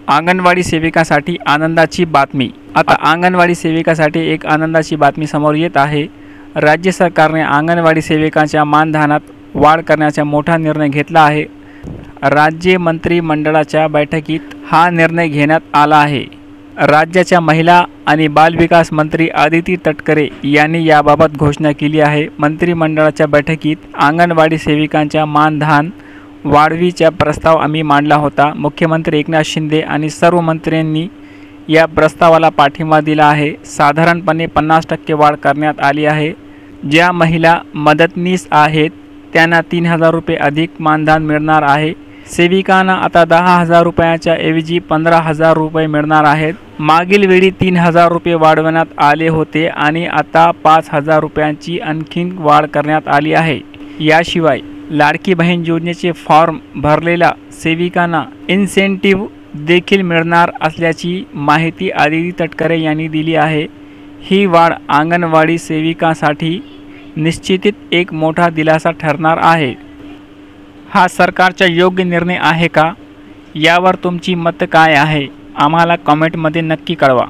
अंगणवाडी सेविकासाठी आनंदाची बातमी। आता अंगणवाडी सेविकासाठी एक आनंदाची बातमी समोर येत आहे। राज्य सरकारने अंगणवाडी सेविकांच्या मानधनात वाढ करण्याचा मोठा निर्णय घेतला आहे। राज्य मंत्रिमंडळाच्या बैठकीत हा निर्णय घेण्यात आला आहे। राज्याच्या महिला आणि बालविकास मंत्री आदिती तटकरे यांनी याबाबत घोषणा केली आहे। मंत्रिमंडळाच्या बैठकीत अंगणवाडी सेविकांच्या मानधन वाढीचा प्रस्ताव आम्ही मांडला होता। मुख्यमंत्री एकनाथ शिंदे आणि सर्व मंत्र्यांनी या प्रस्तावाला पाठिंबा दिला आहे। साधारणपणे 50% वाढ करण्यात आली आहे। ज्या महिला मदतनीस आहेत त्यांना 3000 रुपये अधिक मानधन मिळणार आहे। सेविकांना आता 10,000 रुपयाच्या ऐवजी 15,000 रुपये मिळणार आहेत। मागील वेळी 3,000 रुपये वाढवण्यात आले होते आणि आता 5,000 रुपयांची आणखी वाढ करण्यात आली आहे। याशिवाय लाडकी बहीण योजनेचे फॉर्म भरलेल्या सेविकांना इन्सेंटिव्ह देखील मिळणार असल्याची माहिती आदिती तटकरे यांनी दिली आहे। ही वाढ अंगणवाडी सेविकांसाठी निश्चितच एक मोठा दिलासा ठरणार आहे। हा सरकारचा योग्य निर्णय आहे का? यावर तुमची मत काय आहे? आम्हाला कमेंटमध्ये नक्की कळवा।